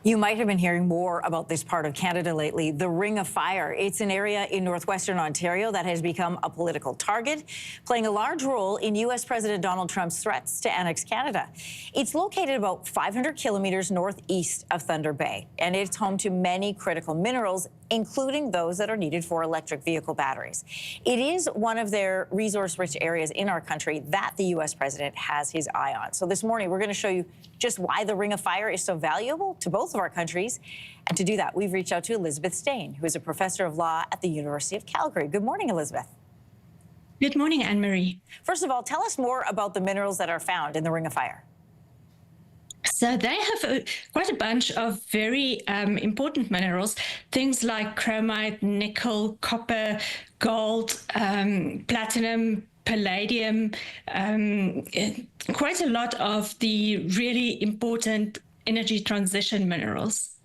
You might have been hearing more about this part of Canada lately, the Ring of Fire. It's an area in northwestern Ontario that has become a political target, playing a large role in U.S. President Donald Trump's threats to annex Canada. It's located about 500 kilometers northeast of Thunder Bay, and it's home to many critical minerals, including those that are needed for electric vehicle batteries. It is one of their resource-rich areas in our country that the U.S. president has his eye on. So this morning, we're going to show you just why the Ring of Fire is so valuable to both of our countries. And to do that, we've reached out to Elizabeth Stain, who is a professor of law at the University of Calgary. Good morning, Elizabeth. Good morning, Anne-Marie. First of all, tell us more about the minerals that are found in the Ring of Fire. So they have quite a bunch of very important minerals, things like chromite, nickel, copper, gold, platinum, palladium, quite a lot of the really important energy transition minerals.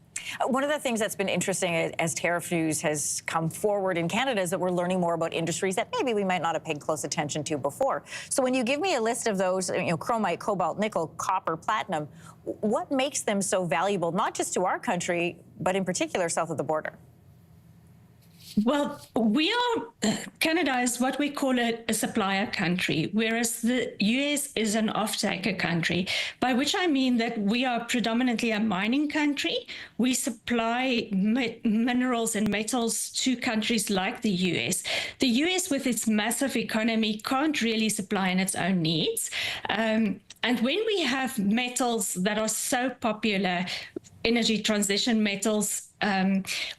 One of the things that's been interesting as tariff news has come forward in Canada is that we're learning more about industries that maybe we might not have paid close attention to before. So when you give me a list of those, chromite, cobalt, nickel, copper, platinum, what makes them so valuable, not just to our country, but in particular south of the border? Well, Canada is what we call a supplier country, whereas the US is an off-taker country, by which I mean that we are predominantly a mining country. We supply minerals and metals to countries like the US. The US, with its massive economy, can't really supply in its own needs. And when we have metals that are so popular, energy transition metals,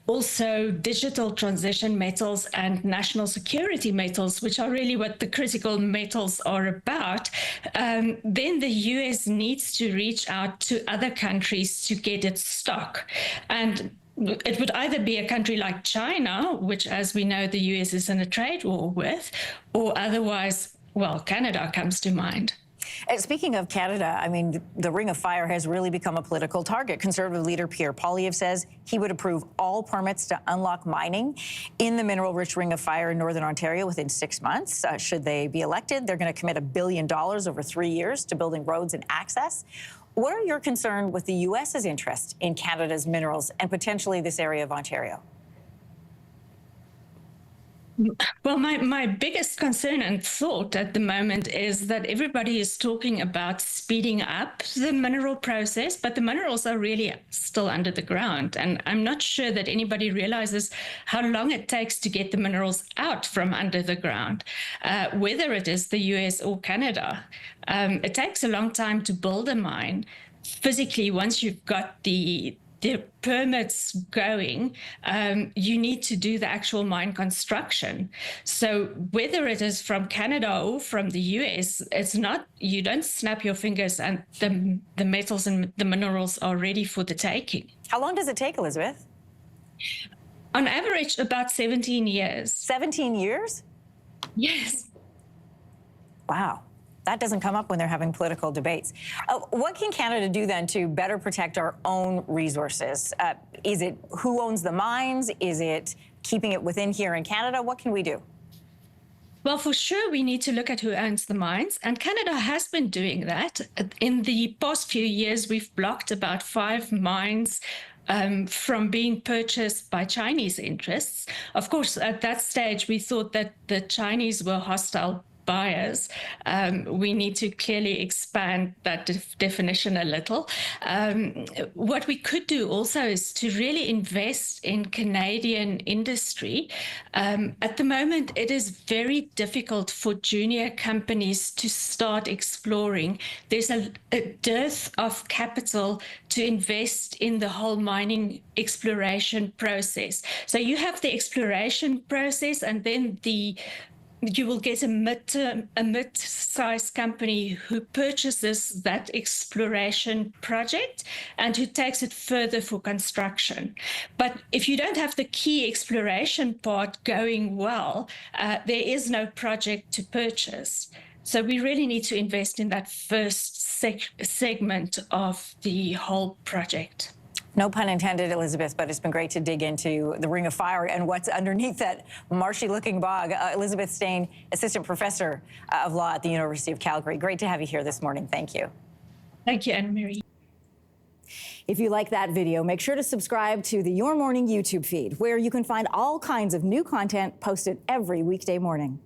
also digital transition metals and national security metals, which are really what the critical metals are about, then the US needs to reach out to other countries to get its stock. And it would either be a country like China, which, as we know, the US is in a trade war with, or otherwise, well, Canada comes to mind. Speaking of Canada, I mean, the Ring of Fire has really become a political target. Conservative leader Pierre Poilievre says he would approve all permits to unlock mining in the mineral-rich Ring of Fire in Northern Ontario within 6 months. Should they be elected, they're going to commit $1 billion over 3 years to building roads and access. What are your concerns with the U.S.'s interest in Canada's minerals and potentially this area of Ontario? Well, my biggest concern and thought at the moment is that everybody is talking about speeding up the mineral process, but the minerals are really still under the ground. And I'm not sure that anybody realizes how long it takes to get the minerals out from under the ground, whether it is the US or Canada. It takes a long time to build a mine. Physically, once you've got the permits going, you need to do the actual mine construction. So whether it is from Canada or from the US, it's not, you don't snap your fingers and the metals and the minerals are ready for the taking. How long does it take, Elizabeth? On average, about 17 years. 17 years? Yes. Wow. That doesn't come up when they're having political debates. What can Canada do then to better protect our own resources? Is it who owns the mines? Is it keeping it within here in Canada? What can we do? Well, for sure, we need to look at who owns the mines, and Canada has been doing that. In the past few years, we've blocked about 5 mines from being purchased by Chinese interests. Of course, at that stage, we thought that the Chinese were hostile buyers. We need to clearly expand that definition a little. What we could do also is to really invest in Canadian industry. At the moment, it is very difficult for junior companies to start exploring. There's a dearth of capital to invest in the whole mining exploration process. So you have the exploration process, and then you will get a mid-sized company who purchases that exploration project and who takes it further for construction. But if you don't have the key exploration part going well, there is no project to purchase. So we really need to invest in that first segment of the whole project. No pun intended, Elizabeth, but it's been great to dig into the Ring of Fire and what's underneath that marshy-looking bog. Elizabeth Stain, Assistant Professor of Law at the University of Calgary. Great to have you here this morning. Thank you. Thank you, Anne-Marie. If you like that video, make sure to subscribe to the Your Morning YouTube feed, where you can find all kinds of new content posted every weekday morning.